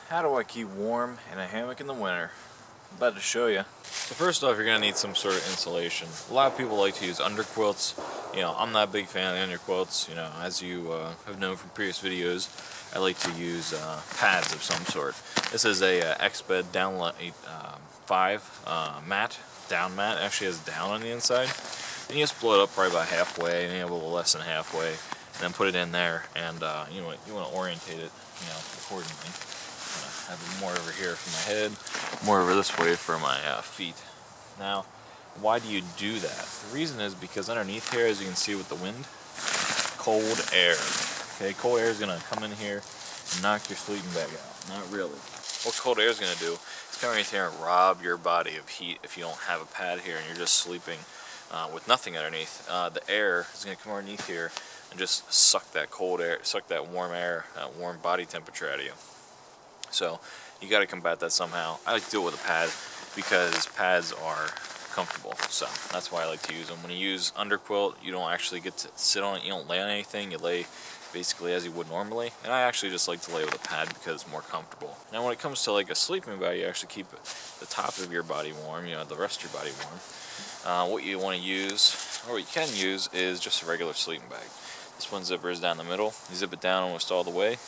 How do I keep warm in a hammock in the winter? I'm about to show you. So first off, you're going to need some sort of insulation. A lot of people like to use underquilts. You know, I'm not a big fan of the underquilts. You know, as you have known from previous videos, I like to use pads of some sort. This is a X-Bed Downlight 5 mat, down mat. It actually has down on the inside. And you just blow it up probably about halfway, maybe a little less than halfway, and then put it in there. And you want to orientate it, you know, accordingly. Have it more over here for my head, more over this way for my feet. Now, why do you do that? The reason is because underneath here, as you can see with the wind, cold air. Okay, cold air is going to come in here and knock your sleeping bag out. Not really. What cold air is going to do is come right here and rob your body of heat if you don't have a pad here and you're just sleeping with nothing underneath. The air is going to come underneath here and just suck that cold air, suck that warm air, warm body temperature out of you. So you got to combat that somehow. I like to do it with a pad because pads are comfortable. So that's why I like to use them. When you use underquilt, you don't actually get to sit on it. You don't lay on anything. You lay basically as you would normally. And I actually just like to lay with a pad because it's more comfortable. Now when it comes to like a sleeping bag, you actually keep the top of your body warm, you know, the rest of your body warm. What you want to use, or what you can use, is just a regular sleeping bag. This one zipper is down the middle. You zip it down almost all the way.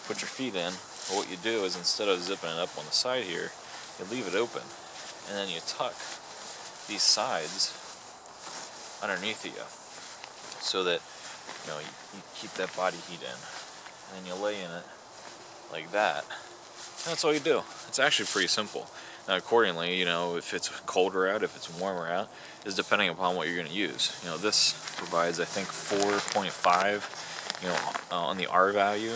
Put your feet in. But what you do is instead of zipping it up on the side here, you leave it open, and then you tuck these sides underneath you, so that you know you keep that body heat in, and then you lay in it like that. And that's all you do. It's actually pretty simple. Now, accordingly, you know, if it's colder out, if it's warmer out, is depending upon what you're going to use. You know, this provides, I think, 4.5. You know, on the R value.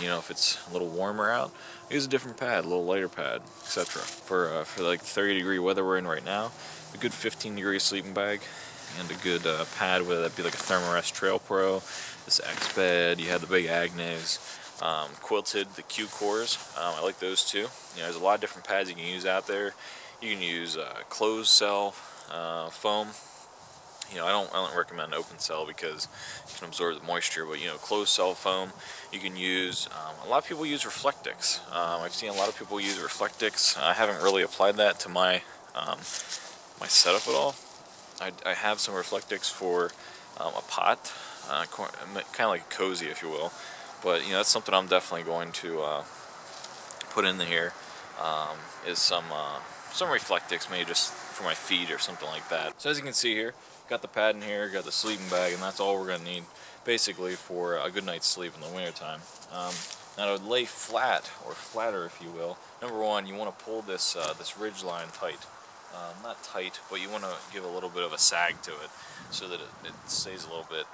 You know, if it's a little warmer out, use a different pad, a little lighter pad, etc. For like 30-degree weather we're in right now, a good 15-degree sleeping bag and a good pad, whether that be like a Thermarest Trail Pro, this X-Bed. You have the big Agnes, quilted, the Q cores. I like those too. You know, there's a lot of different pads you can use out there. You can use closed cell foam. You know, I don't recommend open cell because it can absorb the moisture, but you know, closed cell foam you can use. A lot of people use Reflectix. I've seen a lot of people use Reflectix. I haven't really applied that to my my setup at all. I have some Reflectix for a pot, kind of like a cozy, if you will. But you know, that's something I'm definitely going to put in here. Is some Reflectix, maybe just for my feet or something like that. So as you can see here, got the pad in here, got the sleeping bag, and that's all we're going to need basically for a good night's sleep in the wintertime. Now to lay flat, or flatter if you will, number one, you want to pull this this ridge line tight. Not tight, but you want to give a little bit of a sag to it so that it stays a little bit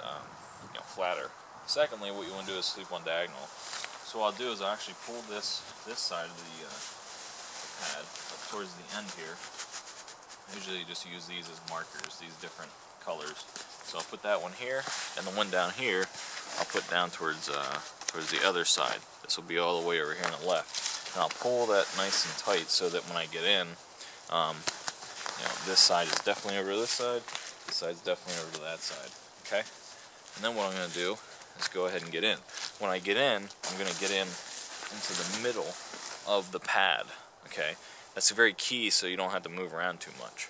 you know, flatter. Secondly, what you want to do is sleep on diagonal. So what I'll do is I'll actually pull this side of the pad up towards the end here. Usually you just use these as markers, these different colors. So I'll put that one here, and the one down here I'll put down towards the other side. This will be all the way over here on the left. And I'll pull that nice and tight so that when I get in, you know, this side is definitely over to this side, this side's definitely over to that side. Okay? And then what I'm going to do is go ahead and get in. When I get in, I'm going to get in into the middle of the pad. Okay? That's very key so you don't have to move around too much.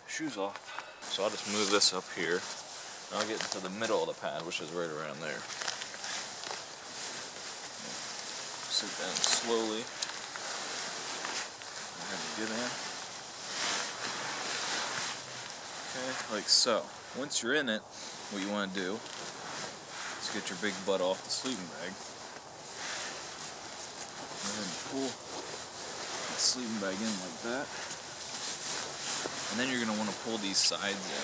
Shoes off. So I'll just move this up here, and I'll get into the middle of the pad, which is right around there. Sit down slowly. Go ahead and get in. Okay, like so. Once you're in it, what you want to do is get your big butt off the sleeping bag. Go ahead and pull the sleeping bag in like that. And then you're going to want to pull these sides in.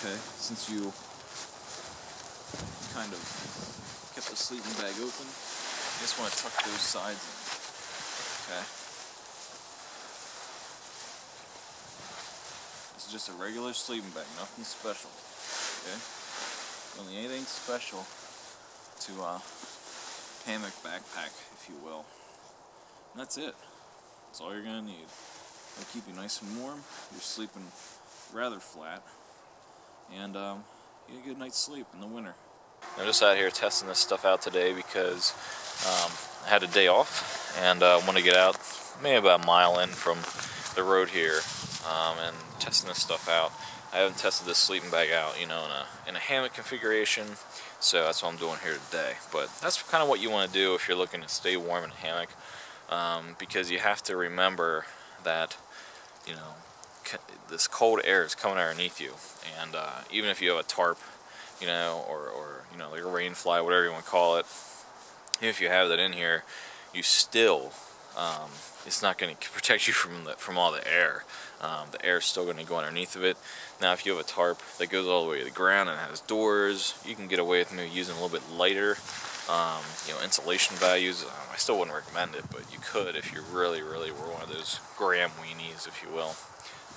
Okay, since you kind of kept the sleeping bag open, you just want to tuck those sides in. Okay. This is just a regular sleeping bag, nothing special. Okay? Don't need anything special to hammock backpack, if you will. And that's it. That's all you're going to need. It'll keep you nice and warm. You're sleeping rather flat. And you get a good night's sleep in the winter. I'm just out here testing this stuff out today because I had a day off and want to get out, maybe about a mile in from the road here, and testing this stuff out. I haven't tested this sleeping bag out, you know, in a hammock configuration, so that's what I'm doing here today. But that's kind of what you want to do if you're looking to stay warm in a hammock, because you have to remember that, you know, this cold air is coming underneath you, and even if you have a tarp, you know, or you know, like a rain fly, whatever you want to call it, even if you have that in here, you still, it's not going to protect you from all the air. The air is still going to go underneath of it. Now, if you have a tarp that goes all the way to the ground and has doors, you can get away with maybe using a little bit lighter, you know, insulation values. I still wouldn't recommend it, but you could if you really were one of those gram weenies, if you will.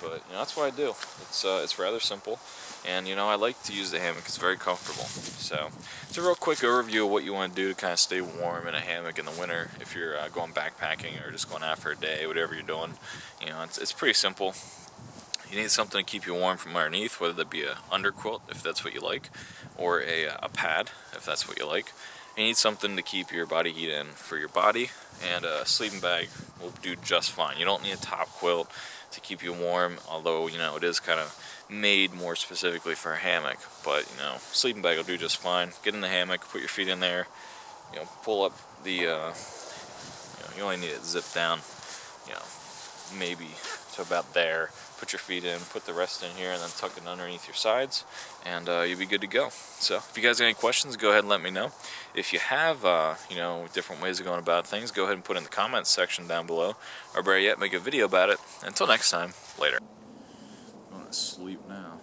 But you know, that's what I do. It's rather simple, and you know, I like to use the hammock. It's very comfortable. So it's a real quick overview of what you want to do to kind of stay warm in a hammock in the winter. If you're going backpacking or just going out for a day, whatever you're doing, you know, it's pretty simple. You need something to keep you warm from underneath, whether that be a underquilt if that's what you like, or a pad if that's what you like. You need something to keep your body heat in for your body, and a sleeping bag will do just fine. You don't need a top quilt to keep you warm, although, you know, it is kind of made more specifically for a hammock. But, you know, sleeping bag will do just fine. Get in the hammock, put your feet in there, you know, pull up the, you know, you only need it zipped down, you know, maybe to about there. Put your feet in, put the rest in here, and then tuck it underneath your sides, and you'll be good to go. So if you guys got any questions, go ahead and let me know. If you have, you know, different ways of going about things, go ahead and put in the comments section down below, or better yet, make a video about it. Until next time, later. I'm going to sleep now.